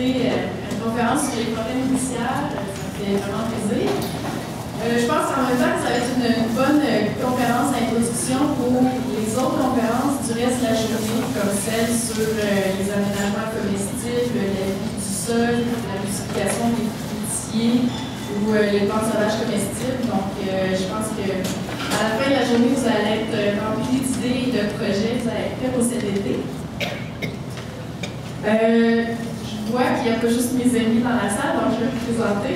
participer à une conférence sur les forêts nourricières. Ça me fait vraiment plaisir. Je pense qu'en même temps, ça va être une bonne conférence d'introduction pour les autres conférences du reste de la journée, comme celle sur les aménagements comestibles, la vie du sol, la multiplication des fruitiers ou les plantes sauvages comestibles. Donc, je pense que à la fin de la journée, vous allez être remplis d'idées et de projets, vous allez être prêts pour cet été. Je vois qu'il n'y a pas juste mes amis dans la salle, donc je vais vous présenter.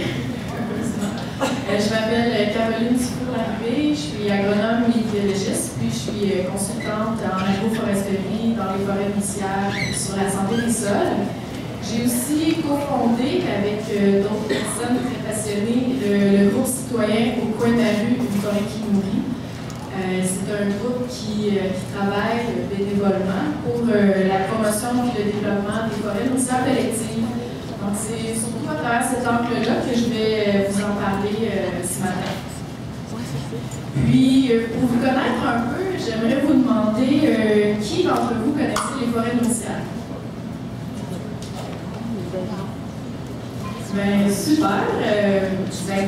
Je m'appelle Caroline Dufour-Larrivée, je suis agronome et biologiste, puis je suis consultante en agroforesterie dans les forêts nourricières sur la santé des sols. J'ai aussi cofondé avec d'autres personnes très passionnées le groupe citoyen Au coin de la rue, une forêt qui nourrit. C'est un groupe qui travaille bénévolement pour la promotion et le développement des forêts nourricières collectives. Donc, c'est surtout à travers cet angle-là que je vais vous en parler ce matin. Puis, pour vous connaître un peu, j'aimerais vous demander qui d'entre vous connaissez les forêts nourricières? Bien, super.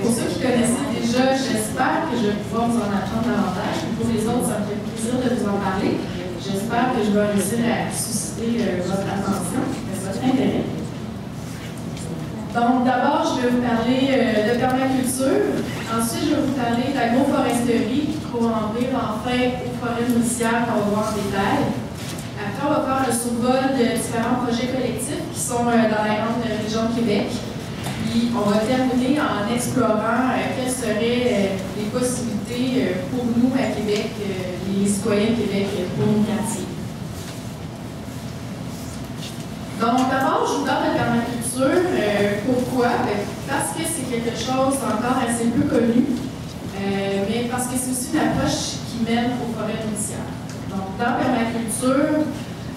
Pour ceux qui connaissaient déjà, j'espère que je vais pouvoir vous en apprendre davantage. Pour les autres, ça me fait plaisir de vous en parler. J'espère que je vais réussir à susciter votre attention et votre intérêt. Donc, d'abord, je vais vous parler de permaculture. Ensuite, je vais vous parler d'agroforesterie pour en venir enfin aux forêts nourricières qu'on va voir en détail. Après, on va faire le survol de différents projets collectifs qui sont dans la grande région de Québec. Puis, on va terminer en explorant quelles seraient les possibilités pour nous à Québec, les citoyens de Québec, pour nos quartiers. Donc, d'abord, je vous parle de permaculture. Pourquoi? Parce que c'est quelque chose encore assez peu connu, mais parce que c'est aussi une approche qui mène aux forêts nourricières. Donc, dans permaculture,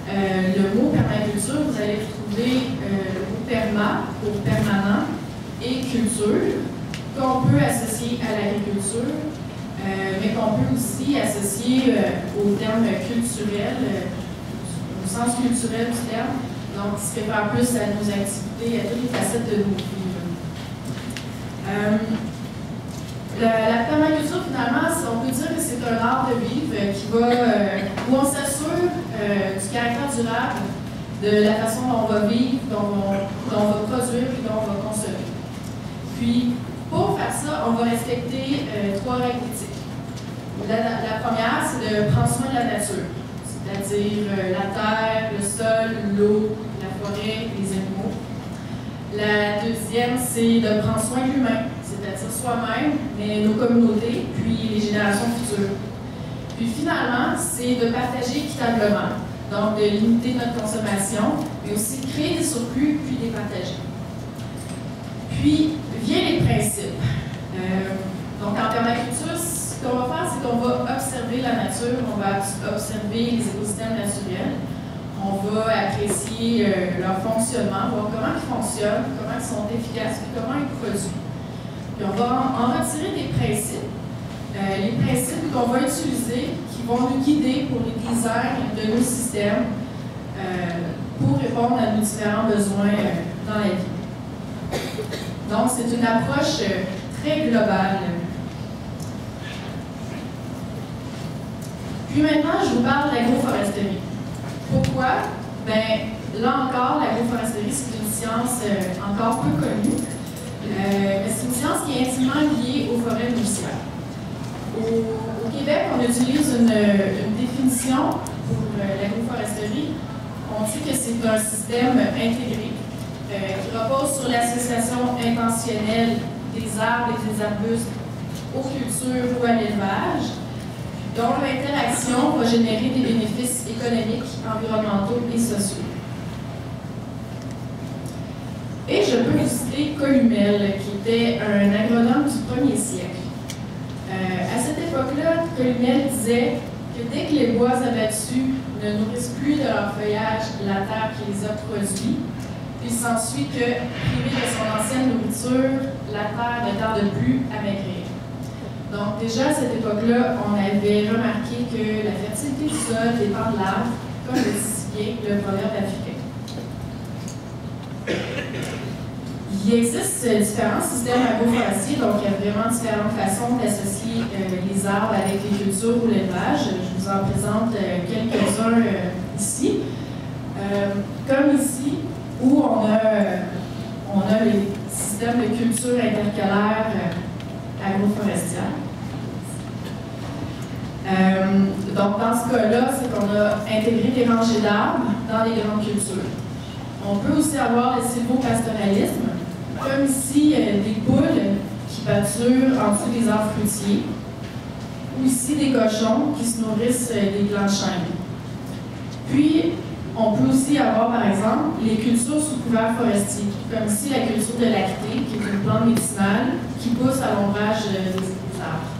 le mot permaculture, vous allez trouver le mot perma pour permanent et culture, qu'on peut associer à l'agriculture, mais qu'on peut aussi associer au terme culturel, au sens culturel du terme. Donc, ce qui réfère plus à nos activités, à toutes les facettes de nos vies. La permaculture, finalement, on peut dire que c'est un art de vivre où on s'assure du caractère durable de la façon dont on va vivre, dont on va produire et dont on va consommer. Puis, pour faire ça, on va respecter trois règles éthiques. La première, c'est de prendre soin de la nature, c'est-à-dire la terre, le sol, l'eau, la forêt, les animaux. La deuxième, c'est de prendre soin de l'humain, c'est-à-dire soi-même, mais nos communautés, puis les générations futures. Puis finalement, c'est de partager équitablement, donc de limiter notre consommation, mais aussi de créer des surplus, puis les partager. Puis, viennent les principes. Donc en permaculture, ce qu'on va faire, c'est qu'on va observer la nature, on va observer les écosystèmes naturels, on va apprécier leur fonctionnement, voir comment ils fonctionnent, comment ils sont efficaces, puis comment ils produisent. Puis on va en retirer des principes, les principes qu'on va utiliser, qui vont nous guider pour les designs de nos systèmes, pour répondre à nos différents besoins dans la vie. Donc c'est une approche très globale. Puis maintenant, je vous parle de l'agroforesterie. Pourquoi? Bien, là encore, l'agroforesterie, c'est une science encore peu connue. Mais c'est une science qui est intimement liée aux forêts nourricières. Au Québec, on utilise une définition pour l'agroforesterie. On dit que c'est un système intégré qui repose sur l'association intentionnelle des arbres et des arbustes aux cultures ou à l'élevage, dont l'interaction va générer des bénéfices économiques, environnementaux et sociaux. Et je peux vous citer Columel, qui était un agronome du 1er siècle. À cette époque-là, Columel disait que dès que les bois abattus ne nourrissent plus de leur feuillage la terre qui les a produits, il s'ensuit que, privé de son ancienne nourriture, la terre ne tarde plus à maigrir. Donc déjà, à cette époque-là, on avait remarqué que la fertilité du sol dépend de l'arbre, comme le dit si bien le proverbe africain. Il existe différents systèmes agroforestiers, donc il y a vraiment différentes façons d'associer les arbres avec les cultures ou l'élevage. Je vous en présente quelques-uns ici. Comme ici, où on a les systèmes de culture intercalaire agroforestière. Donc, dans ce cas-là, c'est qu'on a intégré des rangées d'arbres dans les grandes cultures. On peut aussi avoir le sylvopastoralisme, comme ici, des poules qui pâturent en dessous des arbres fruitiers, ou ici des cochons qui se nourrissent des glands de chêne. Puis, on peut aussi avoir, par exemple, les cultures sous couvert forestier, comme ici la culture de lactée, qui est une plante médicinale qui pousse à l'ombrage des arbres.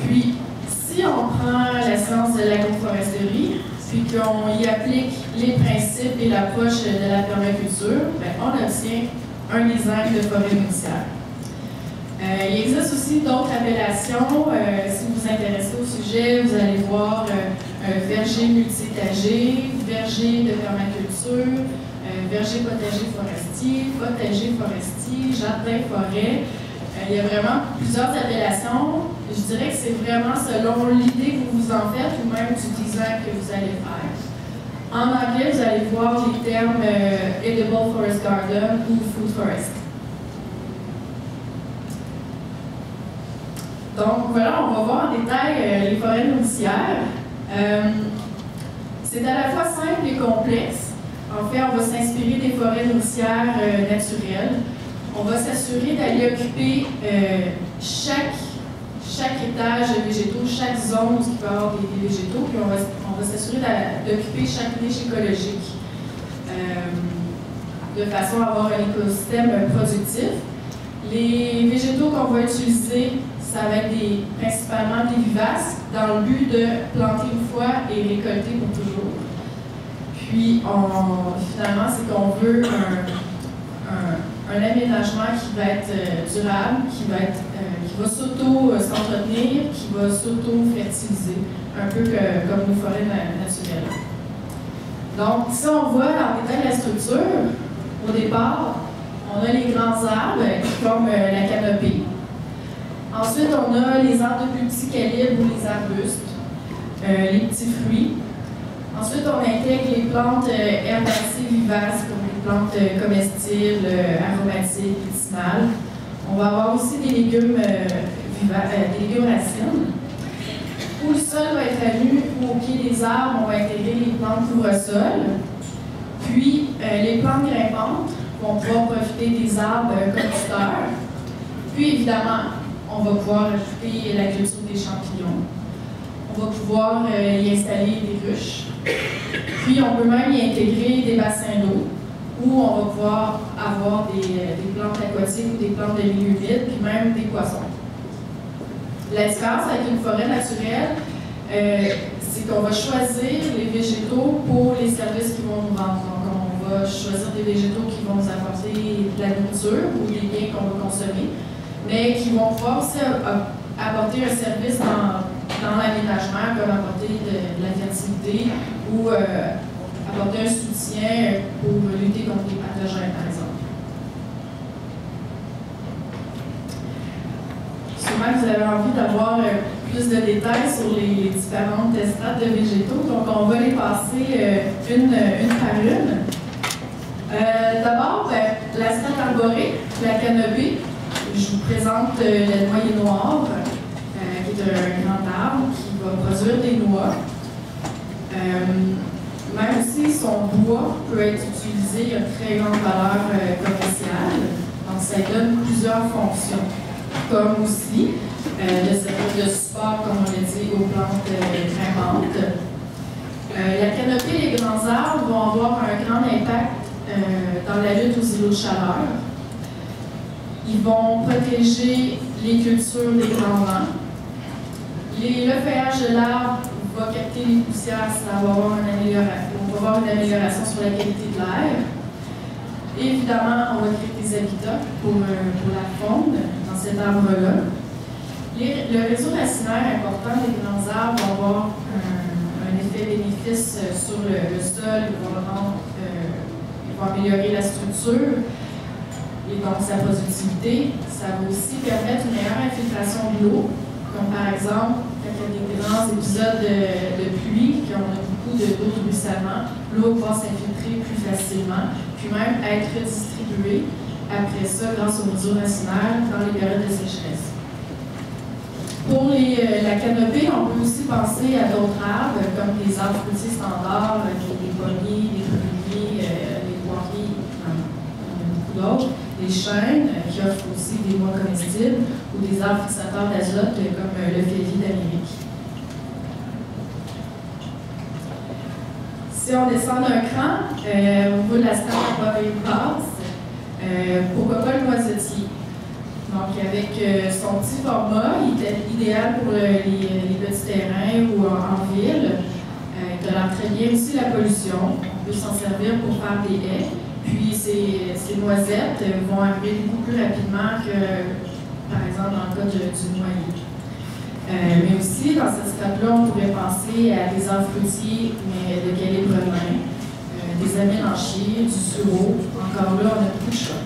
Puis, si on prend la science de l'agroforesterie, puis qu'on y applique les principes et l'approche de la permaculture, on obtient un design de forêt nourricière. Il existe aussi d'autres appellations. Si vous vous intéressez au sujet, vous allez voir verger multi-étagé, verger de permaculture, verger potager forestier, jardin-forêt. Il y a vraiment plusieurs appellations. Je dirais que c'est vraiment selon l'idée que vous en faites ou même du design que vous allez faire. En anglais, vous allez voir les termes Edible Forest Garden ou Food Forest. Donc voilà, on va voir en détail les forêts nourricières. C'est à la fois simple et complexe. En fait, on va s'inspirer des forêts nourricières naturelles. On va s'assurer d'aller occuper chaque étage de végétaux, chaque zone où il peut y avoir des végétaux, puis on va s'assurer d'occuper chaque niche écologique de façon à avoir un écosystème productif. Les végétaux qu'on va utiliser, ça va être principalement des vivaces, dans le but de planter une fois et récolter pour toujours. Puis, finalement, c'est qu'on veut un aménagement qui va être durable, qui va s'auto-s'entretenir, qui va s'auto-fertiliser, un peu comme nos forêts naturelles. Donc, si on voit en détail la structure, au départ, on a les grands arbres qui forment la canopée. Ensuite, on a les arbres de plus petit calibre ou les arbustes, les petits fruits. Ensuite, on intègre les plantes herbacées vivaces, comme les plantes comestibles, aromatiques, médicinales. On va avoir aussi des légumes racines. Où le sol va être à nu ou au pied des arbres, on va intégrer les plantes couvre-sol. Puis, les plantes grimpantes vont pouvoir profiter des arbres conducteurs. Puis, évidemment, on va pouvoir ajouter la culture des champignons. On va pouvoir y installer des ruches. Puis, on peut même y intégrer des bassins d'eau où on va pouvoir avoir des plantes aquatiques ou des plantes de milieu vide, puis même des poissons. La différence avec une forêt naturelle, c'est qu'on va choisir les végétaux pour les services qu'ils vont nous rendre. Donc, on va choisir des végétaux qui vont nous apporter de la nourriture ou des biens qu'on va consommer, mais qui vont pouvoir aussi apporter un service dans l'aménagement, comme apporter de la fertilité ou apporter un soutien pour lutter contre les pathogènes, par exemple. Sûrement que vous avez envie d'avoir plus de détails sur les différentes strates de végétaux, donc on va les passer une par une. D'abord, la strate arborée, la canopée. Je vous présente le noyer noir, qui est un grand arbre qui va produire des noix. Même si son bois peut être utilisé, il a une très grande valeur commerciale. Donc, ça donne plusieurs fonctions, comme aussi le service de support, comme on l'a dit, aux plantes grimpantes. La canopée et les grands arbres vont avoir un grand impact dans la lutte aux îlots de chaleur. Ils vont protéger les cultures des grands vents. Le feuillage de l'arbre va capter les poussières, ça va avoir on va avoir une amélioration sur la qualité de l'air. Évidemment, on va créer des habitats pour la faune dans cet arbre-là. Le réseau racinaire important des grands arbres va avoir un effet bénéfice sur le sol, il va va améliorer la structure et donc sa productivité. Ça va aussi permettre une meilleure infiltration de l'eau, comme par exemple, quand il y a des grands épisodes de pluie, qu'on a beaucoup d'eau de ruissellement, l'eau va pouvoir s'infiltrer plus facilement, puis même être redistribuée après ça grâce au réseau national dans les périodes de sécheresse. Pour la canopée, on peut aussi penser à d'autres arbres, comme les arbres fruitiers standards, les pommiers, les pruniers, les poiriers, il y en a beaucoup d'autres, les chênes, qui offrent aussi des bois comestibles, ou des arbres fixateurs d'azote, comme le feuillier d'Amérique. Si on descend d'un cran, au niveau de la Staphylococcus basse, pourquoi pas le noisetier? Donc, avec son petit format, il est idéal pour les petits terrains ou en ville. Il tolère très bien aussi la pollution. On peut s'en servir pour faire des haies. Puis, ces noisettes vont arriver beaucoup plus rapidement que, par exemple, dans le cas du noyer. Mais aussi, dans cette stade-là, on pourrait penser à des arbres fruitiers, mais de calibre brun, des amélanchiers, du sureau. Encore là, on a beaucoup de choix.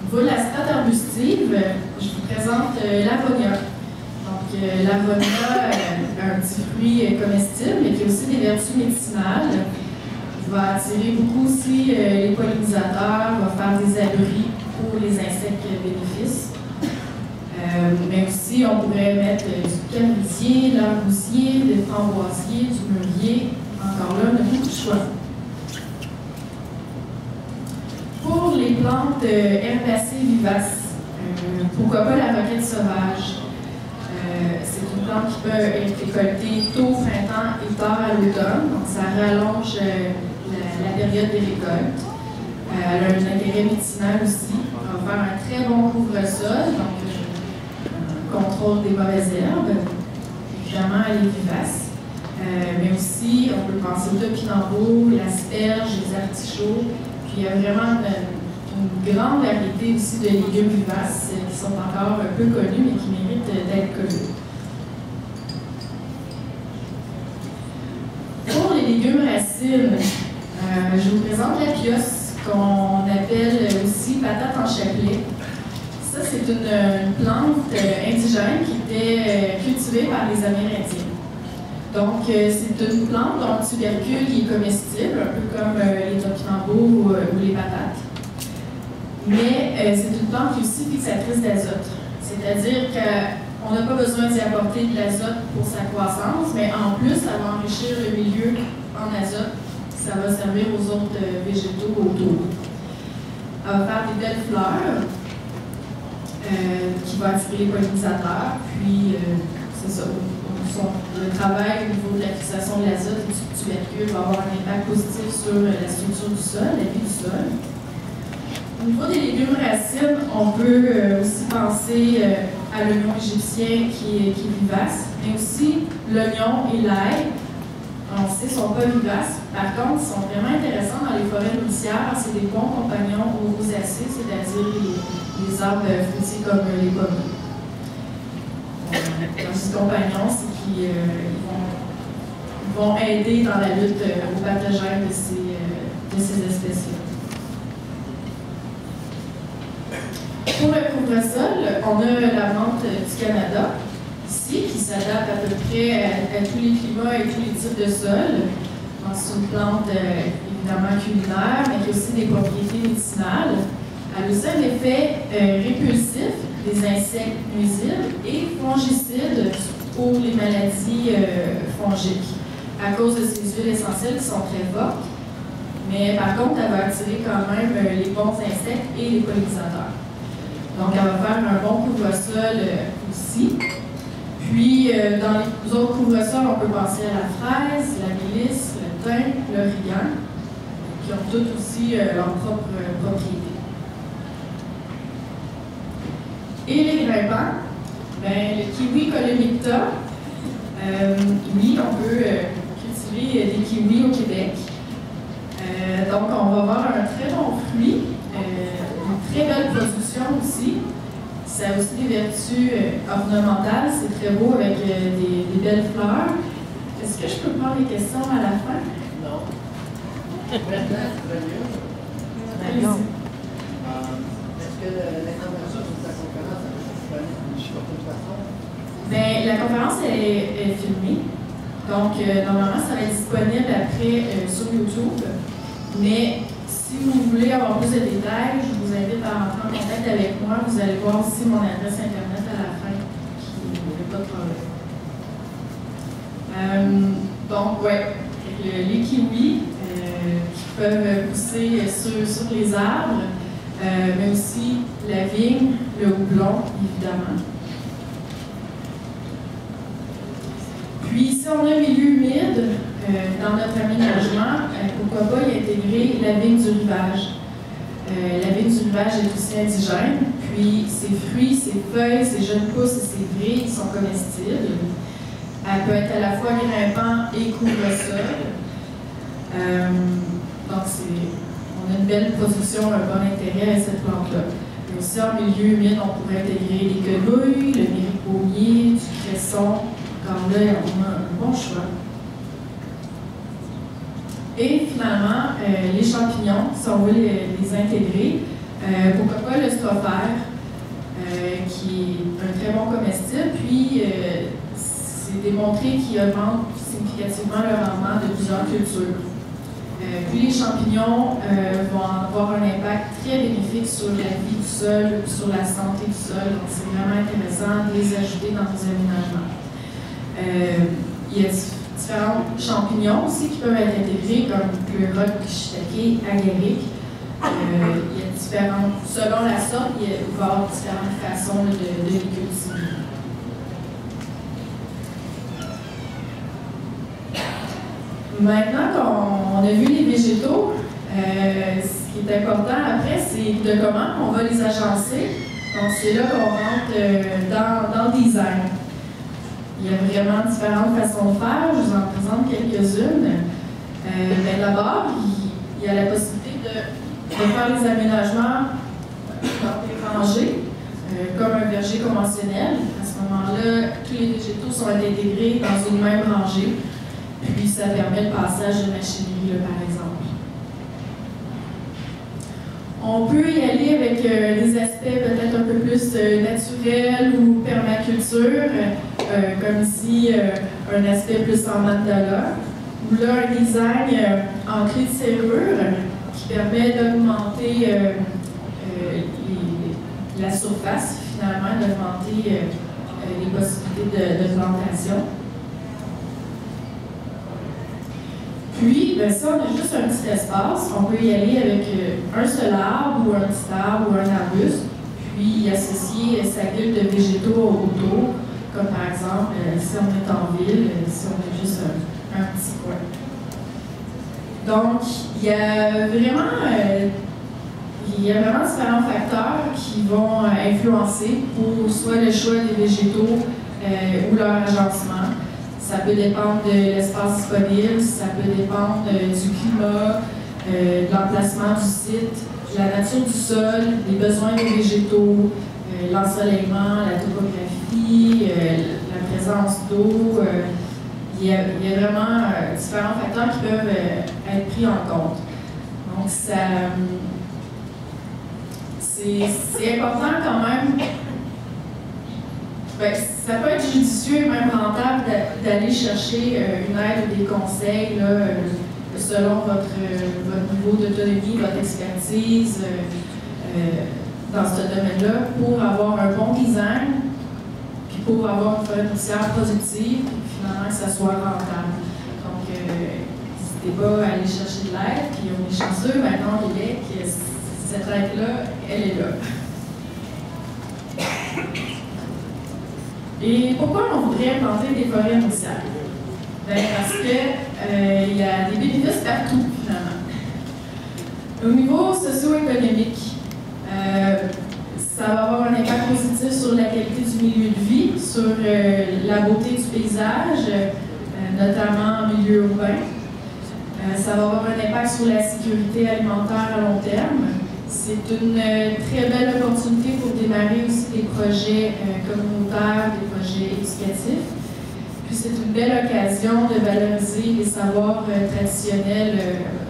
Au niveau de la strate arbustive, je vous présente l'avonia. Donc, l'avonia a un petit fruit comestible, mais qui a aussi des vertus médicinales. Il va attirer beaucoup aussi les pollinisateurs, va faire des abris pour les insectes bénéfices. Mais aussi, on pourrait mettre du carisier, de l'arbousier, des framboisiers, du mûrier. Encore là, on a beaucoup de choix. Pour les plantes herbacées vivaces, pourquoi pas la roquette sauvage? C'est une plante qui peut être récoltée tôt au printemps et tard à l'automne, donc ça rallonge la période des récoltes. Elle a un intérêt médicinal aussi. On va faire un très bon couvre-sol, donc contrôle des mauvaises herbes. Évidemment, elle est vivace. Mais aussi, on peut penser au topinambour, l'asperge, les artichauts. Puis il y a vraiment une grande variété aussi de légumes vivaces qui sont encore peu connus, mais qui méritent d'être connus. Pour les légumes racines, je vous présente la piosse, qu'on appelle aussi patate en chapelet. Ça, c'est une plante indigène qui était cultivée par les Amérindiens. Donc, c'est une plante dont le tubercule est comestible, un peu comme les topinambours ou les patates. Mais c'est une plante qui est aussi fixatrice d'azote. C'est-à-dire qu'on n'a pas besoin d'y apporter de l'azote pour sa croissance, mais en plus, ça va enrichir le milieu en azote. Ça va servir aux autres végétaux autour. Elle va faire des belles fleurs qui vont attirer les pollinisateurs. Puis, c'est ça. Le travail au niveau de la fixation de l'azote et du tubercule va avoir un impact positif sur la structure du sol, la vie du sol. Au niveau des légumes racines, on peut aussi penser à l'oignon égyptien qui est vivace, mais aussi l'oignon et l'ail, on sait, ne sont pas vivaces. Par contre, ils sont vraiment intéressants dans les forêts nourricières. C'est des bons compagnons aux rosacées, c'est-à-dire les arbres fruitiers comme les pommiers. Quand je dis compagnons, c'est qu'ils vont aider dans la lutte aux pathogènes de ces espèces-là. Pour le couvre-sol, on a la menthe du Canada, ici, qui s'adapte à peu près à tous les climats et tous les types de sols. C'est une plante évidemment culinaire, mais qui a aussi des propriétés médicinales. Elle a aussi un effet répulsif des insectes nuisibles et fongicide pour les maladies fongiques, à cause de ces huiles essentielles qui sont très fortes. Mais par contre, elle va attirer quand même les bons insectes et les pollinisateurs. Donc, elle va faire un bon couvre-sol aussi. Puis, dans les autres couvre-sols, on peut penser à la fraise, la mélisse, le thym, l'origan, qui ont toutes aussi leurs propres propriétés. Et les grimpants, ben, le kiwi columicta, oui, on peut cultiver des kiwis au Québec. Donc, on va avoir un très bon fruit, une très belle production aussi. Ça a aussi des vertus ornementales, c'est très beau avec des belles fleurs. Est-ce que je peux prendre les questions à la fin? Non. Maintenant, c'est très bien. Allez-y. Est-ce que l'information sur ta conférence est disponible de toute façon? Bien, la conférence est filmée. Donc, normalement, ça va être disponible après sur YouTube. Mais si vous voulez avoir plus de détails, je vous invite à rentrer en contact avec moi. Vous allez voir aussi mon adresse Internet à la fin, qui n'est pas de problème. Donc, ouais, les kiwis qui peuvent pousser sur les arbres, mais aussi la vigne, le houblon, évidemment. Puis, si on a un milieu humide dans notre aménagement, pourquoi pas y intégrer la vigne du rivage. La vigne du rivage est aussi indigène, puis ses fruits, ses feuilles, ses jeunes pousses et ses vrilles sont comestibles. Elle peut être à la fois grimpant et couvre-sol. Donc, on a une belle production, un bon intérêt à cette plante-là. Mais aussi, en milieu humide, on pourrait intégrer les quenouilles, le mériconier, du cresson. Alors là, on a un bon choix. Et finalement, les champignons, si on veut les intégrer, pourquoi pas le strophère, qui est un très bon comestible, puis c'est démontré qu'ils augmentent significativement le rendement de plusieurs cultures. Puis les champignons vont avoir un impact très bénéfique sur la vie du sol, sur la santé du sol, donc c'est vraiment intéressant de les ajouter dans nos aménagements. Il y a différents champignons aussi qui peuvent être intégrés, comme le roc shiitake, agaric. Il y a différentes, selon la sorte, il va y avoir différentes façons de les cultiver. Maintenant qu'on a vu les végétaux, ce qui est important après, c'est de comment on va les agencer. Donc c'est là qu'on rentre dans le design. Il y a vraiment différentes façons de faire, je vous en présente quelques-unes. D'abord, il y a la possibilité de faire les aménagements dans des rangées, comme un verger conventionnel. À ce moment-là, tous les végétaux sont intégrés dans une même rangée, puis ça permet le passage de machinerie, là, par exemple. On peut y aller avec des aspects peut-être un peu plus naturels ou permaculture, comme ici un aspect plus en mandala, ou là un design en clé de serrure qui permet d'augmenter la surface, finalement, d'augmenter les possibilités de plantation. Puis, ben, si on a juste un petit espace, on peut y aller avec un seul arbre ou un petit arbre ou un arbuste, puis y associer sa gueule de végétaux autour, comme par exemple si on est en ville, si on a juste un petit coin. Donc, il y a vraiment différents facteurs qui vont influencer pour soit le choix des végétaux ou leur agencement. Ça peut dépendre de l'espace disponible, ça peut dépendre du climat, de l'emplacement du site, de la nature du sol, des besoins des végétaux, l'ensoleillement, la topographie, la présence d'eau. Il y a vraiment différents facteurs qui peuvent être pris en compte. Donc, c'est important quand même. Ben, ça peut être judicieux et même rentable d'aller chercher une aide ou des conseils là, selon votre niveau d'autonomie, votre expertise dans ce domaine-là pour avoir un bon design, puis pour avoir une forêt productive, puis finalement que ça soit rentable. Donc, n'hésitez pas à aller chercher de l'aide, puis on est chanceux maintenant au Québec, cette aide-là, elle est là. Et pourquoi on voudrait planter des forêts nourricières? Ben, parce qu'il y a des bénéfices partout, finalement. Au niveau socio-économique, ça va avoir un impact positif sur la qualité du milieu de vie, sur la beauté du paysage, notamment en milieu urbain. Ça va avoir un impact sur la sécurité alimentaire à long terme. C'est une très belle opportunité pour démarrer aussi des projets communautaires, des projets éducatifs. Puis Puis c'est une belle occasion de valoriser les savoirs traditionnels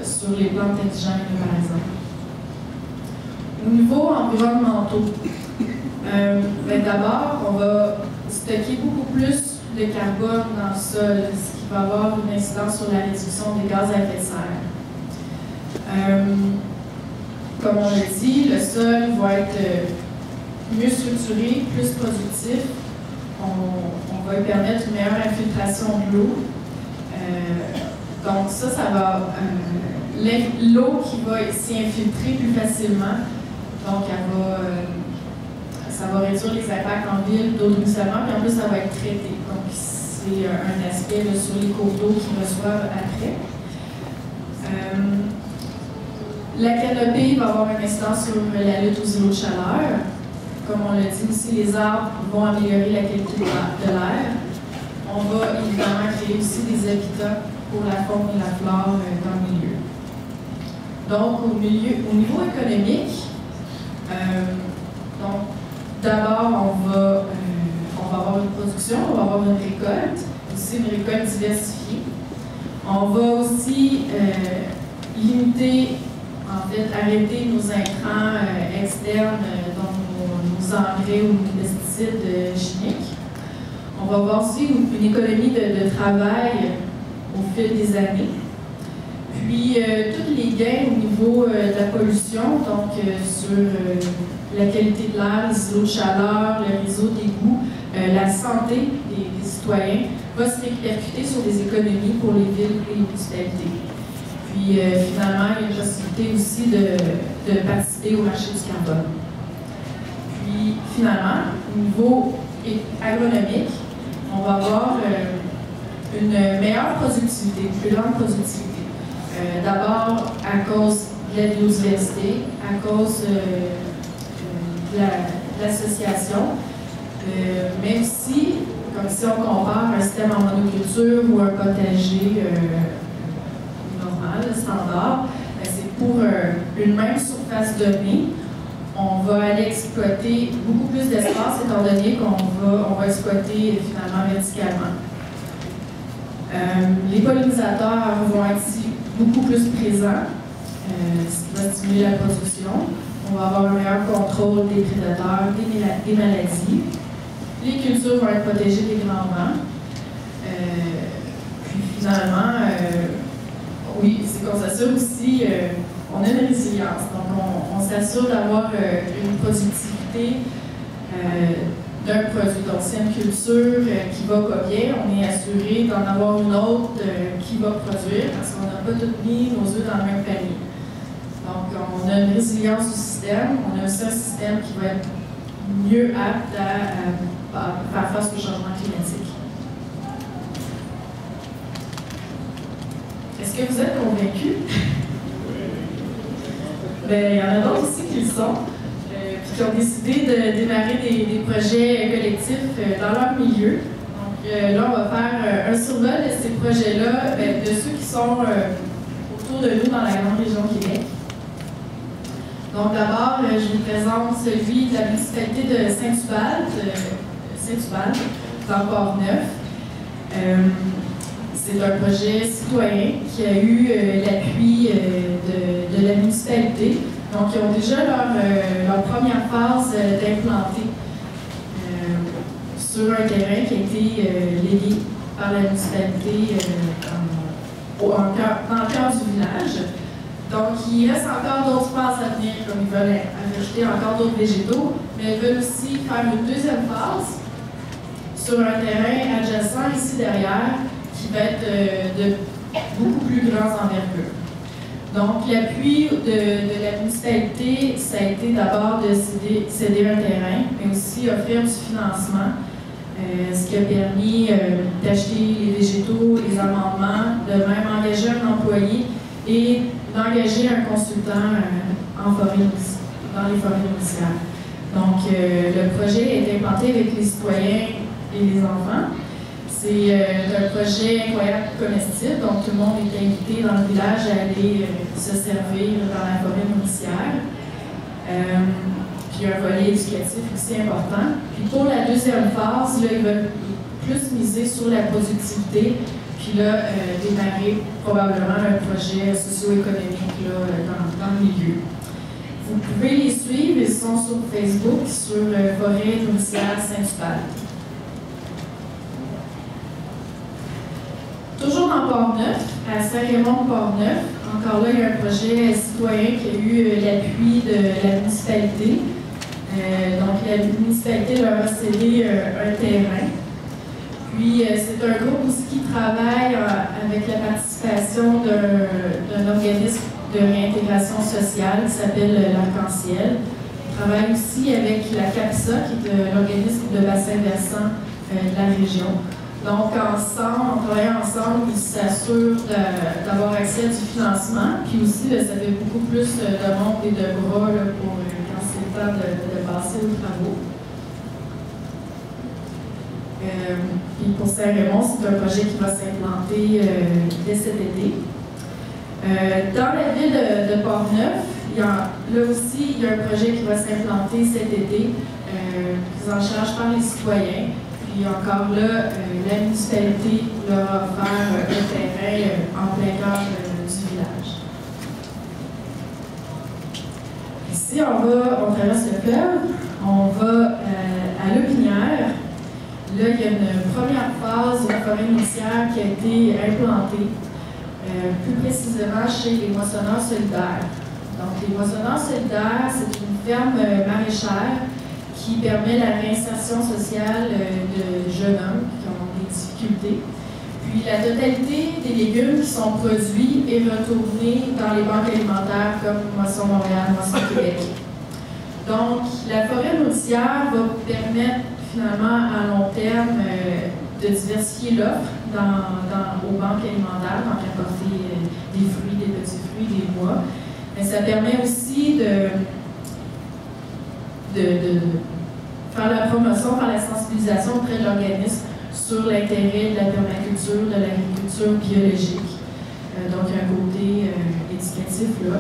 sur les plantes indigènes, par exemple. Au niveau environnemental, d'abord, on va stocker beaucoup plus de carbone dans le sol, ce qui va avoir une incidence sur la réduction des gaz à effet de serre. Comme on l'a dit, le sol va être mieux structuré, plus productif. On va lui permettre une meilleure infiltration de l'eau. Donc ça va... l'eau qui va s'y infiltrer plus facilement. Donc ça va réduire les impacts en ville d'eau de ruissellement, puis en plus ça va être traité. Donc c'est un aspect là, sur les cours d'eau qu'ils reçoivent après. La canopée va avoir une incidence sur la lutte aux îlots de chaleur. Comme on l'a dit aussi, les arbres vont améliorer la qualité de l'air. On va évidemment créer aussi des habitats pour la faune et la flore dans le milieu. Donc, au niveau économique, donc d'abord, on va avoir une production, on va avoir une récolte, aussi une récolte diversifiée. On va aussi limiter, en fait, arrêter nos intrants externes, donc nos engrais ou nos pesticides chimiques. On va avoir aussi une économie de travail au fil des années. Puis, tous les gains au niveau de la pollution, donc sur la qualité de l'air, les îlots de chaleur, le réseau d'égouts, la santé des citoyens, va se répercuter sur des économies pour les villes et les municipalités. Puis, finalement, il y a une possibilité aussi de participer au marché du carbone. Puis, finalement, au niveau agronomique, on va avoir une meilleure productivité, une plus grande productivité. D'abord, à cause de la biodiversité, à cause de l'association, même si, comme si on compare un système en monoculture ou un potager normal, standard, c'est pour une même surface donnée, on va aller exploiter beaucoup plus d'espace étant donné qu'on va exploiter finalement verticalement. Les pollinisateurs vont être beaucoup plus présents, ce qui va stimuler la production. On va avoir un meilleur contrôle des prédateurs, des maladies. Les cultures vont être protégées des grands vents. Puis finalement, oui, c'est qu'on s'assure aussi, on a une résilience. Donc on s'assure d'avoir une productivité d'un produit. Donc, c'est une culture qui va pas bien, on est assuré d'en avoir une autre qui va produire parce qu'on n'a pas tout mis nos œufs dans le même panier. Donc, on a une résilience du système, on a aussi un système qui va être mieux apte à faire face au changement climatique. Est-ce que vous êtes convaincus? Bien, il y en a d'autres aussi qui le sont. Qui ont décidé de démarrer des projets collectifs dans leur milieu. Donc là, on va faire un survol de ces projets-là, de ceux qui sont autour de nous dans la grande région Québec. Donc d'abord, je vous présente celui de la municipalité de Saint-Ubald, dans Port-Neuf. C'est un projet citoyen qui a eu l'appui de la municipalité. Donc, ils ont déjà leur première phase d'implanter sur un terrain qui a été légué par la municipalité dans le cœur du village. Donc, il reste encore d'autres phases à venir, comme ils veulent ajouter encore d'autres végétaux, mais ils veulent aussi faire une deuxième phase sur un terrain adjacent ici derrière qui va être de beaucoup plus grande envergure. Donc, l'appui de la municipalité, ça a été d'abord de céder un terrain, mais aussi offrir du financement, ce qui a permis d'acheter les végétaux, les amendements, de même engager un employé et d'engager un consultant dans les forêts nourricières. Donc, le projet est implanté avec les citoyens et les enfants. C'est un projet incroyable comestible, donc tout le monde est invité dans le village à aller se servir dans la forêt nourricière. Puis un volet éducatif aussi important. Puis pour la deuxième phase, là, ils plus miser sur la productivité, puis là, démarrer probablement un projet socio-économique dans le milieu. Vous pouvez les suivre, ils sont sur Facebook, sur Forêt Nourricière Saint-Hubert. Toujours dans Port-Neuf, à Saint-Raymond-Port-Neuf, encore là, il y a un projet citoyen qui a eu l'appui de la municipalité. Donc, la municipalité leur a cédé un terrain. Puis, c'est un groupe aussi qui travaille avec la participation d'un organisme de réintégration sociale qui s'appelle l'Arc-en-Ciel. On travaille aussi avec la CAPSA, qui est l'organisme de bassin versant de la région. Donc, ensemble, on travaille ensemble, ils s'assurent d'avoir accès à du financement. Puis aussi, là, ça fait beaucoup plus de monde et de bras là, pour quand c'est le temps de passer aux travaux. Puis pour Saint-Raymond, c'est un projet qui va s'implanter dès cet été. Dans la ville de Port-Neuf, là aussi, il y a un projet qui va s'implanter cet été, pris en charge par les citoyens. Puis encore là, la municipalité leur a offert un terrain en plein cœur du village. Ici, on traverse le fleuve, on va à Lepinière. Là, il y a une première phase de la forêt nourricière qui a été implantée, plus précisément chez les moissonneurs solidaires. Donc, les moissonneurs solidaires, c'est une ferme maraîchère qui permet la réinsertion sociale de jeunes hommes qui ont des difficultés. Puis la totalité des légumes qui sont produits est retournée dans les banques alimentaires comme Moisson Montréal, Moisson Québec. Donc la forêt nourricière va permettre finalement à long terme de diversifier l'offre aux banques alimentaires, donc apporter des fruits, des petits fruits, des bois. Mais ça permet aussi de faire la promotion, faire la sensibilisation auprès de l'organisme sur l'intérêt de la permaculture, de l'agriculture biologique. Donc, il y a un côté éducatif là.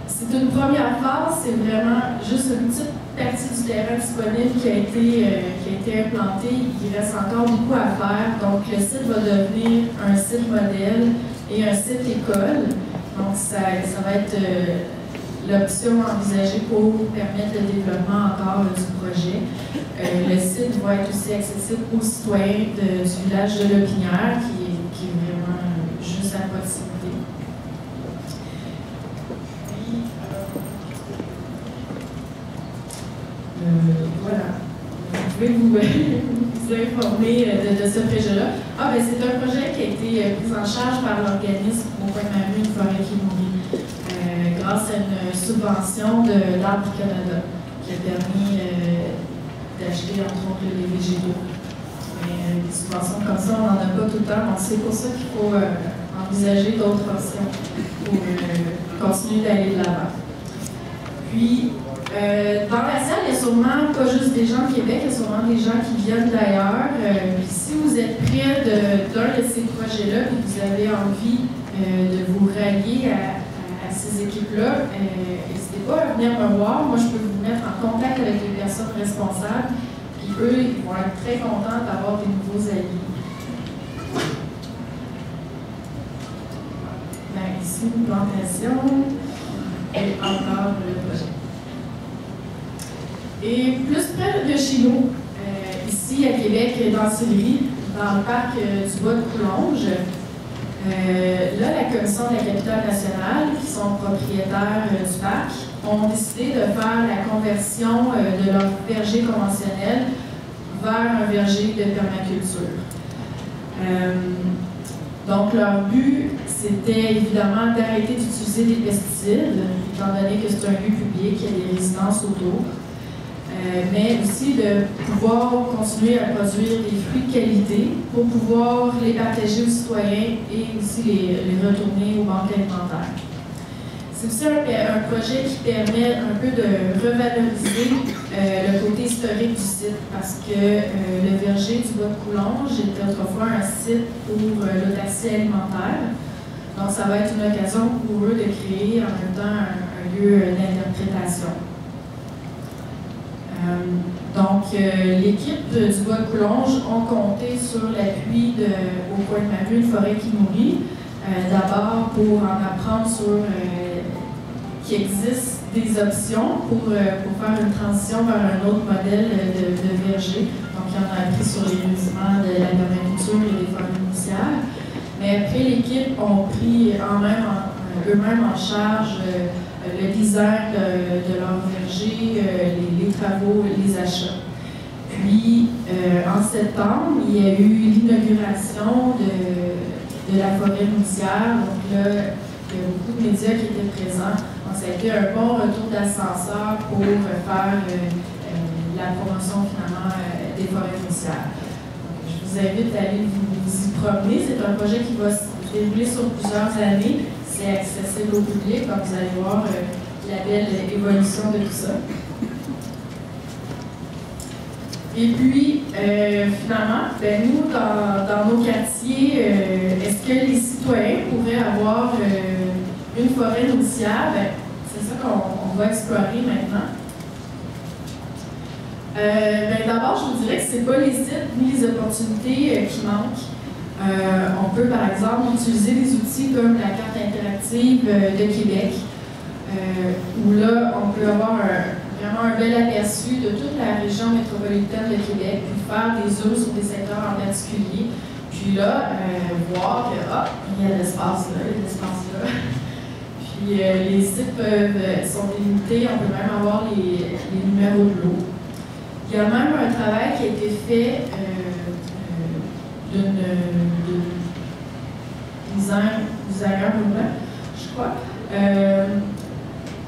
C'est une première phase, c'est vraiment juste une petite partie du terrain disponible qui a été implantée. Il reste encore beaucoup à faire. Donc, le site va devenir un site modèle et un site école. Donc, ça va être l'option envisagée pour permettre le développement encore du projet. Le site va être aussi accessible aux citoyens du village de Lepinière, qui est vraiment juste à proximité. Voilà. Vous pouvez vous informer de ce projet-là. C'est un projet qui a été pris en charge par l'organisme Au Coin de ma rue, une forêt qui nourrit, grâce à une subvention de l'Arbre Canada qui a permis d'acheter entre autres les végétaux. Mais des subventions comme ça, on n'en a pas tout le temps, donc c'est pour ça qu'il faut envisager d'autres options pour continuer d'aller de l'avant. Puis, dans la salle, il y a sûrement pas juste des gens de Québec, il y a sûrement des gens qui viennent d'ailleurs. Puis si vous êtes près d'un de ces projets-là et que vous avez envie de vous rallier à ces équipes-là, n'hésitez pas à venir me voir. Moi, je peux vous mettre en contact avec les personnes responsables. Puis eux, ils vont être très contents d'avoir des nouveaux alliés. Ici, une plantation et encore le projet. Et plus près de chez nous, ici à Québec, dans Sillery, dans le parc du Bois de Coulonges, là, la Commission de la capitale nationale, qui sont propriétaires du parc, ont décidé de faire la conversion de leur verger conventionnel vers un verger de permaculture. Donc, leur but, c'était évidemment d'arrêter d'utiliser des pesticides, étant donné que c'est un lieu public, il y a des résidences autour. Mais aussi de pouvoir continuer à produire des fruits de qualité pour pouvoir les partager aux citoyens et aussi les retourner aux banques alimentaires. C'est aussi un projet qui permet un peu de revaloriser le côté historique du site parce que le verger du Bois de Coulonges était autrefois un site pour l'autarcie alimentaire. Donc, ça va être une occasion pour eux de créer en même temps un lieu d'interprétation. Donc, l'équipe du Bois de Coulonges ont compté sur l'appui au coin de ma rue, une forêt qui mourit, d'abord pour en apprendre sur qu'il existe des options pour faire une transition vers un autre modèle de verger. Donc, ils en ont appris sur les rudiments de la permaculture et des forêts nourricières. Mais après, l'équipe ont pris eux-mêmes en charge le design de leur verger, les travaux et les achats. Puis, en septembre, il y a eu l'inauguration de la forêt nourricière. Donc là, il y a beaucoup de médias qui étaient présents. Donc, ça a été un bon retour d'ascenseur pour faire la promotion, finalement, des forêts nourricières. Je vous invite à aller vous y promener. C'est un projet qui va se dérouler sur plusieurs années. C'est accessible au public, comme vous allez voir la belle évolution de tout ça. Et puis, finalement, nous, dans nos quartiers, est-ce que les citoyens pourraient avoir une forêt nourricière? C'est ça qu'on va explorer maintenant. D'abord, je vous dirais que ce n'est pas les sites ni les opportunités qui manquent. On peut, par exemple, utiliser des outils comme la carte interactive de Québec, où là, on peut avoir vraiment un bel aperçu de toute la région métropolitaine de Québec, puis faire des zones sur des secteurs en particulier, puis là, voir que, il y a l'espace là, il y a l'espace là. Puis les sites sont délimités, on peut même avoir les numéros de l'eau. Il y a même un travail qui a été fait d'une designer mouvement, je crois.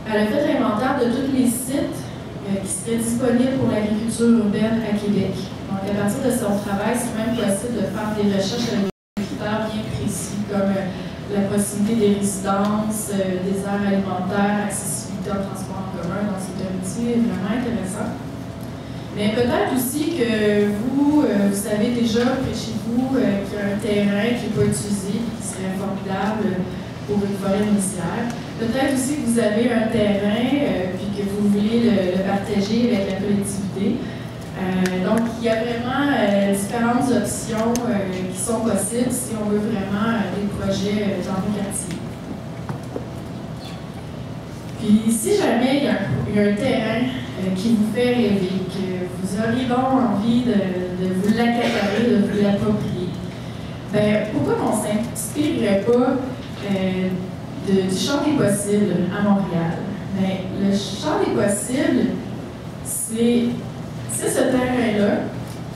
Elle a fait l'inventaire de tous les sites qui seraient disponibles pour l'agriculture urbaine à Québec. Donc, à partir de son travail, c'est même possible de faire des recherches avec des critères bien précis, comme la proximité des résidences, des aires alimentaires, accessibilité en transport en commun. Donc, c'est un outil vraiment intéressant. Mais peut-être aussi que vous savez déjà près chez vous qu'il y a un terrain qui n'est pas utilisé, qui serait formidable pour une forêt nourricière. Peut-être aussi que vous avez un terrain puis que vous voulez le partager avec la collectivité. Donc, il y a vraiment différentes options qui sont possibles si on veut vraiment des projets dans nos quartiers. Puis, si jamais il y a un terrain qui vous fait rêver, que vous auriez donc envie de vous l'accaparer, de vous l'approprier, pourquoi on ne s'inspirerait pas du champ des possibles à Montréal? Le champ des possibles, c'est ce terrain-là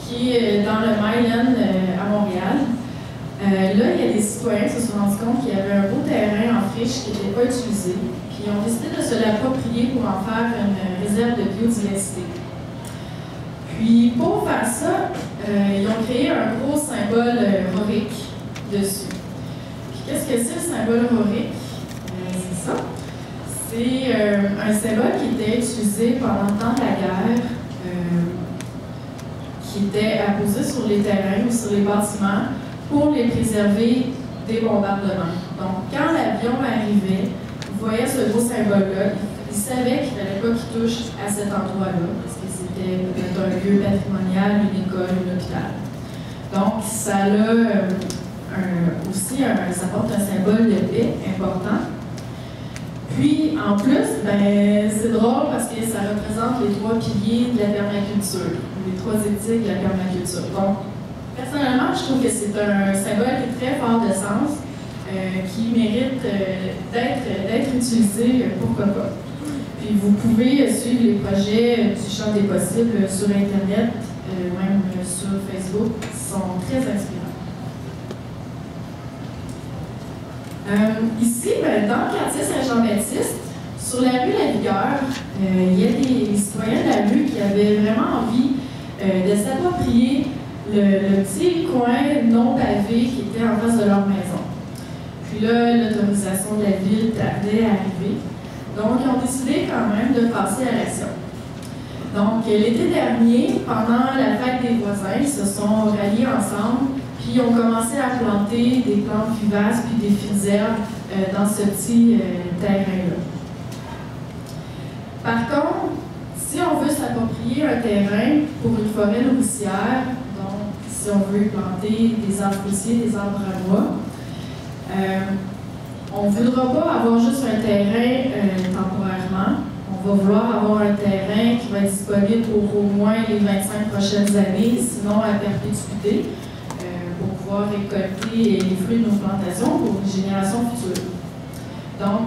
qui est dans le Myland à Montréal. Là, il y a des citoyens qui se sont rendus compte qu'il y avait un beau terrain en friche qui n'était pas utilisé. Ils ont décidé de se l'approprier pour en faire une réserve de biodiversité. Puis, pour faire ça, ils ont créé un gros symbole rorique dessus. Puis, qu'est-ce que c'est le symbole rorique? C'est ça. C'est un symbole qui était utilisé pendant le temps de la guerre, qui était apposé sur les terrains ou sur les bâtiments pour les préserver des bombardements. Donc, quand l'avion arrivait, vous voyez ce beau symbole-là, il savait qu'il ne fallait pas qu'il touche à cet endroit-là, parce que c'était peut-être un lieu patrimonial, une école, un hôpital. Donc, ça a ça porte un symbole de paix important. Puis, en plus, c'est drôle parce que ça représente les 3 piliers de la permaculture, les 3 éthiques de la permaculture. Donc, personnellement, je trouve que c'est un symbole qui est très fort de sens, qui mérite d'être utilisé, pourquoi pas. Puis vous pouvez suivre les projets du champ des possibles sur Internet, même sur Facebook, qui sont très inspirants. Ici, dans le quartier Saint-Jean-Baptiste, sur la rue La Vigueur, il y a des citoyens de la rue qui avaient vraiment envie de s'approprier le petit coin non pavé qui était en face de leur maison. Puis là, l'autorisation de la ville tardait à arriver. Donc, ils ont décidé quand même de passer à l'action. Donc, l'été dernier, pendant la fête des voisins, ils se sont ralliés ensemble, puis ont commencé à planter des plantes vivaces puis des fines herbes dans ce petit terrain-là. Par contre, si on veut s'approprier un terrain pour une forêt nourricière, donc si on veut planter des arbres fruitiers, des arbres à noix. On ne voudra pas avoir juste un terrain temporairement. On va vouloir avoir un terrain qui va être disponible pour au moins les 25 prochaines années, sinon à perpétuité, pour pouvoir récolter les fruits de nos plantations pour les générations futures. Donc,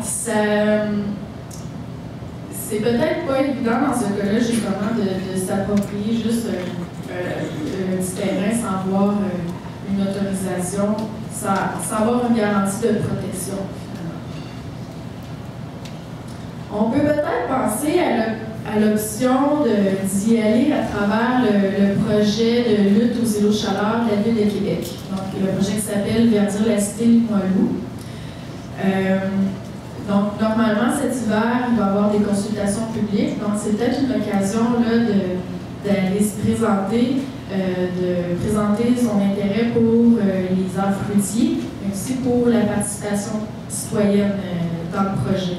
c'est peut-être pas évident dans ce cas-là, justement, de s'approprier juste un petit terrain sans avoir une autorisation, sans avoir une garantie de protection. On peut peut-être penser à l'option d'y aller à travers le projet de lutte aux îlots de chaleur de la Ville de Québec. Donc, le projet qui s'appelle Verdir la cité Limoilou. Donc, normalement, cet hiver, il va y avoir des consultations publiques. Donc, c'est peut-être une occasion d'aller se présenter, de présenter son intérêt pour les arbres fruitiers, mais aussi pour la participation citoyenne dans le projet.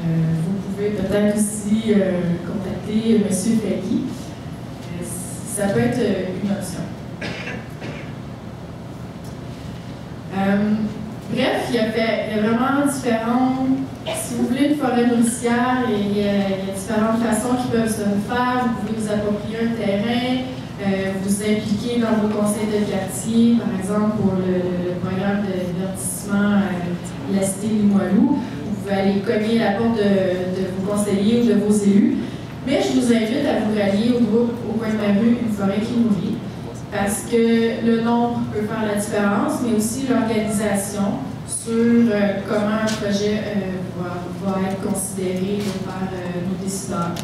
Vous pouvez peut-être aussi contacter M. Fagui. Ça peut être une option. Bref, il y a vraiment différentes. Si vous voulez une forêt nourricière, il y a différentes façons qui peuvent se faire. Vous pouvez vous approprier un terrain, vous impliquer dans vos conseils de quartier, par exemple pour le programme de divertissement de la cité Limoilou. Vous pouvez aller cogner à la porte de vos conseillers ou de vos élus. Mais je vous invite à vous rallier au groupe au coin de ma rue Une forêt qui nourrit, parce que le nombre peut faire la différence, mais aussi l'organisation sur comment un projet va être considéré par nos décideurs.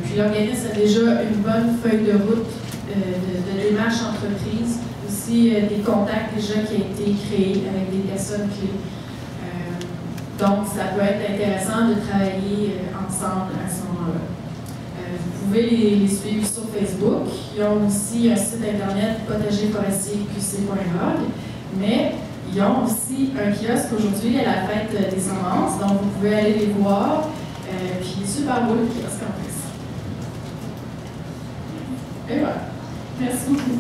Puis l'organisme a déjà une bonne feuille de route de démarche entreprise, aussi des contacts déjà qui ont été créés avec des personnes clés. Donc, ça peut être intéressant de travailler ensemble à ce moment-là. Vous pouvez les suivre sur Facebook. Ils ont aussi un site internet potagerforestierqc.org, mais ils ont aussi un kiosque aujourd'hui à la fête des semences, donc vous pouvez aller les voir. Puis super beau le kiosque en plus. Et voilà. Merci beaucoup.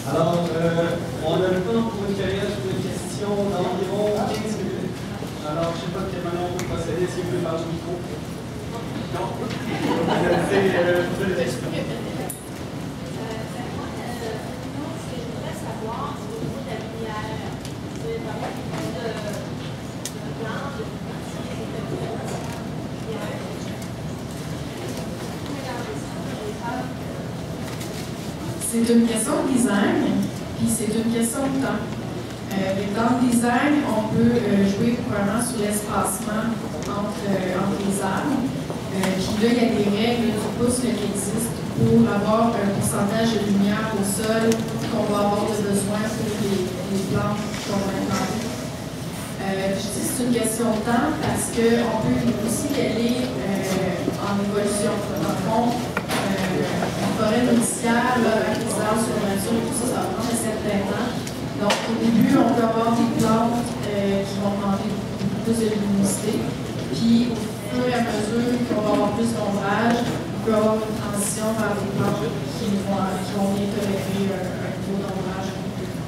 Alors, on a le temps pour une période de questions d'environ 15 minutes. Alors, je ne sais pas de quelle manière on peut procéder, si vous pouvez parler au micro. Non. Je vais l'expliquer. C'est une question de design, puis c'est une question de temps. Dans le design, on peut jouer probablement sur l'espacement entre les arbres. Puis là, il y a des règles du pouce qui existent pour avoir un pourcentage de lumière au sol qu'on va avoir besoin pour les plantes qu'on va implanter. Je dis que c'est une question de temps parce qu'on peut aussi y aller en évolution. Dans le fond, une forêt nourricière, avec les arbres sur la nature, tout ça, ça va prendre un certain temps. Donc, au début, on peut avoir des plantes qui vont demander beaucoup plus de luminosité. Puis, au fur et à mesure qu'on va avoir plus d'ombrage, on peut avoir une transition vers des plantes qui vont bien tolérer un niveau d'ombrage un peu plus grand.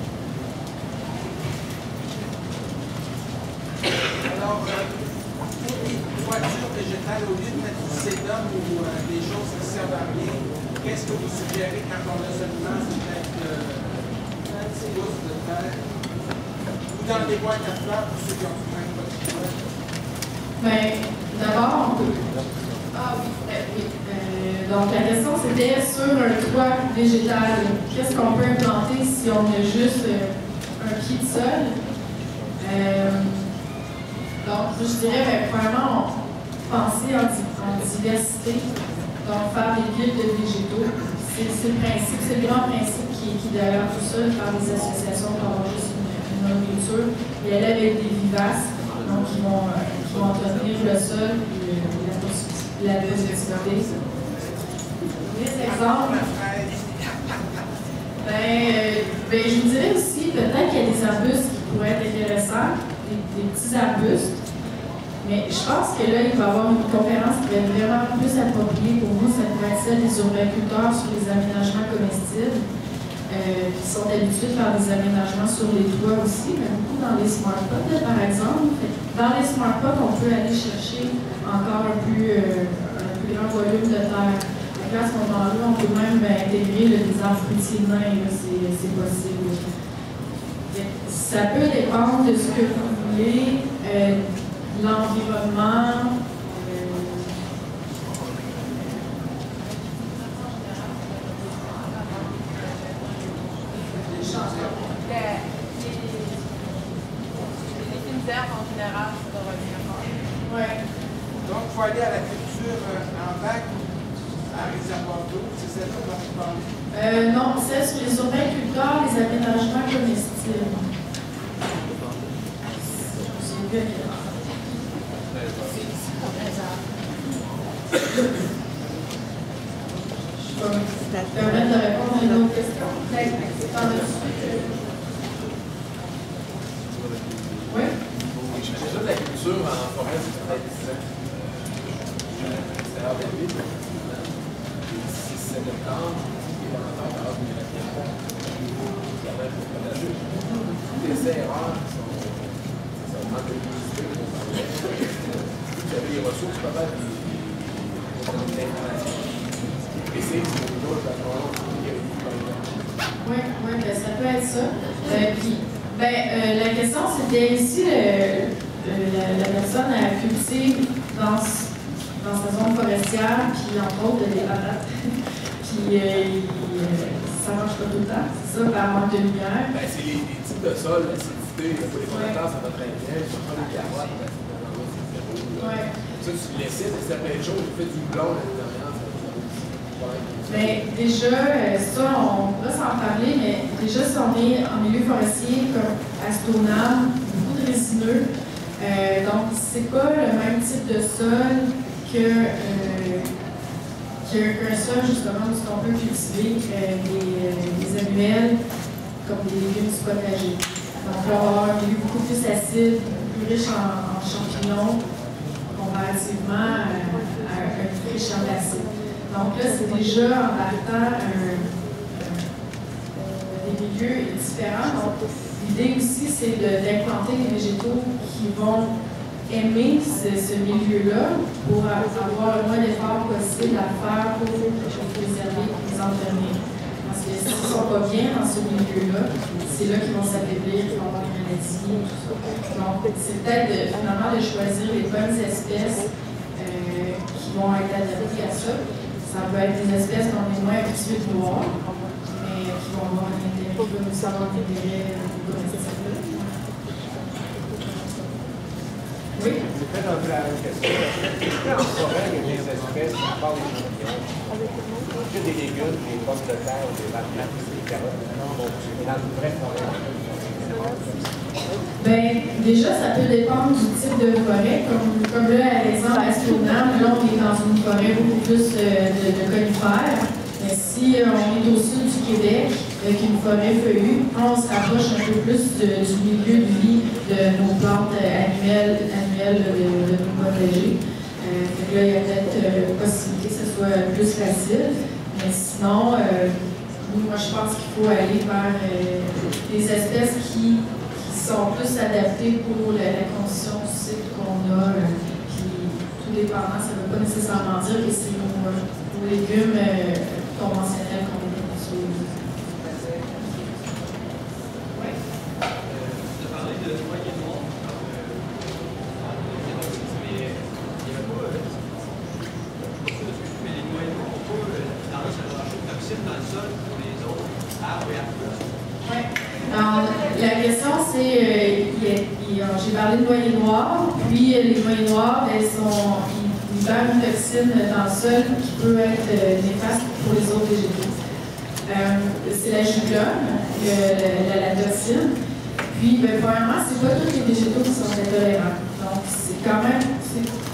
Alors, pour les toitures végétales, au lieu de mettre du sédum ou des choses qui servent à rien, qu'est-ce que vous suggérez quand on a seulement peut-être 10 pouces de terre? Ou dans des boîtes à fleurs pour ceux qui ont même pas de toit? Bien, d'abord, on peut. Ah oui, oui. Donc, la question c'était sur un toit végétal. Qu'est-ce qu'on peut implanter si on a juste un pied de sol? Donc, je dirais, premièrement, penser en diversité, donc faire des piles de végétaux. C'est le principe, c'est le grand principe qui est derrière tout ça, de faire des associations pour avoir juste une nourriture, et aller avec des vivaces, donc qui vont entretenir le sol et la productivité. Des exemples. Ben, Ben, je vous dirais aussi, peut-être qu'il y a des arbustes qui pourraient être intéressants, des petits arbustes. Mais je pense que là, il va y avoir une conférence qui va être vraiment plus appropriée pour nous. Ça pourrait être celle des urbaculteurs sur les aménagements comestibles, qui sont habitués de faire des aménagements sur les toits aussi, mais beaucoup dans les smart pots, par exemple. Dans les smart pots, on peut aller chercher encore un plus grand volume de terre. Donc là, à ce moment-là, on peut même intégrer des arbres fruitiers nains, c'est possible. Ça peut dépendre de ce que vous voulez, l'environnement. Les herbes en général, ça doit revenir. Ouais. Donc, il faut aller à la culture en bac à réservoir d'eau, c'est celle dont vous parlez? Non, c'est sur les urbaculteurs, les aménagements comestibles. C'est bien. Je vais me permettre de répondre à une autre question. Oui? Je faisais de la culture en forêt, c'est peut-être 10 ans. C'est l'heure de vie. Le 6 septembre, il est en temps de la pierre. Tous les erreurs qui sont. Ça manque de publicité. Vous avez les ressources, pas mal d'informations. Et c'est ce que nous autres, Oui, ben, ça peut être ça. Puis, la question, c'était ici, la personne a cultivé dans sa zone forestière, puis entre autres des patates. Puis, ça ne marche pas tout le temps, c'est ça, par manque de lumière. Ben, c'est les types de sol, l'acidité, pour les fondateurs, ça va très bien. Je prends les carottes, c'est zéro. Ça, tu le laissais, c'est plein de choses, tu fais du blond à l'intérieur, ça va. Bien, déjà, ça, on pourra s'en parler, mais déjà, si on est en milieu forestier, comme Astonam, beaucoup de résineux, donc c'est pas le même type de sol qu'un sol, justement, où on peut cultiver des annuels, comme des légumes du potager. Donc, on va avoir un milieu beaucoup plus acide, plus riche en champignons, comparativement à un plus riche en acide. Donc là, c'est déjà en partant des milieux différents. Donc, l'idée aussi, c'est d'implanter des végétaux qui vont aimer ce milieu-là pour avoir le moins d'efforts possible à faire pour les préserver et les entretenir. Parce que s'ils ne sont pas bien dans ce milieu-là, c'est là qu'ils vont s'affaiblir, qu'ils vont avoir des maladies, tout ça. Donc, c'est peut-être finalement de choisir les bonnes espèces qui vont être adaptées à ça. Ça peut être des espèces qu'on est moins habitués de voir, mais qui vont avoir un intérêt, qui vont nous avoir un intérêt comestible. Oui? Je vais faire un peu la même question. Est-ce qu'en forêt, il y a des espèces, à part les champignons, que des légumes, des pommes de terre, des patates, des carottes, donc dans une vraie forêt? Bien, déjà, ça peut dépendre du type de forêt. Comme là, par exemple, à Astonam, là, on est dans une forêt beaucoup plus de conifères. Mais si on est au sud du Québec, avec une forêt feuillue, on se rapproche un peu plus du milieu de vie de nos plantes annuelles de nos protégés. Donc là, il y a peut-être possibilité que ce soit plus facile. Mais sinon, moi, je pense qu'il faut aller vers des espèces qui sont plus adaptés pour la condition du site qu'on a. Puis, tout dépendant, ça ne veut pas nécessairement dire que c'est nos légumes conventionnels qu'on est habitués. Oui. Tu as parlé de noyer noir. Mais il y a pas. Mais les noyers noirs, on peut tendance à lâcher le toxine dans le sol pour les autres arbres et arbustes. Oui. Alors, la question, c'est, j'ai parlé de noyer noir, puis les noyers noirs, ils libèrent une toxine dans le sol qui peut être néfaste pour les autres végétaux. C'est la juglone, la toxine. Puis, premièrement, c'est pas tous les végétaux qui sont intolérants. Donc, c'est quand même,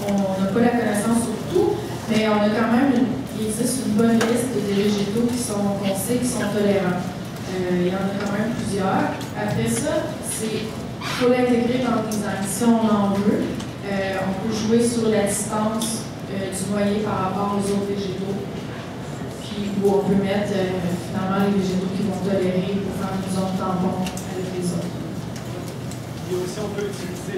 on n'a pas la connaissance sur tout, mais on a quand même, il existe une bonne liste de végétaux qu'on sait qui sont tolérants. Il y en a quand même plusieurs. Après ça, il faut l'intégrer dans le design si on en veut. On peut jouer sur la distance du noyer par rapport aux autres végétaux. Puis où on peut mettre finalement les végétaux qui vont tolérer pour faire une zone tampon avec les autres. Et aussi, on peut utiliser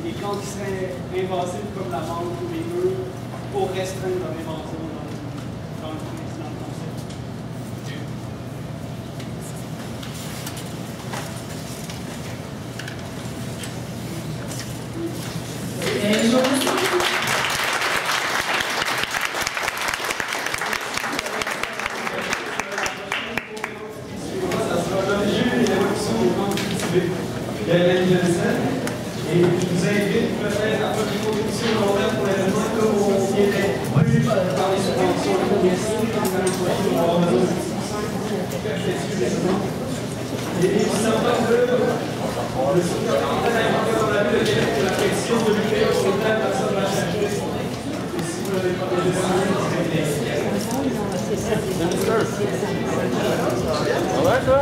les plantes qui seraient invasives comme la menthe ou les mûres pour restreindre leur invasion dans le concept. Et je vous invite peut-être à faire une contribution volontaire pour l'événement comme on vient d'être par les subventions de commerciaux qui nous ont choisi pour avoir besoin de et ça va le secrétaire dans la ville de Québec pour la section de l'UPA sur le thème de la chercher. Et si vous n'avez pas de Ça va, toi?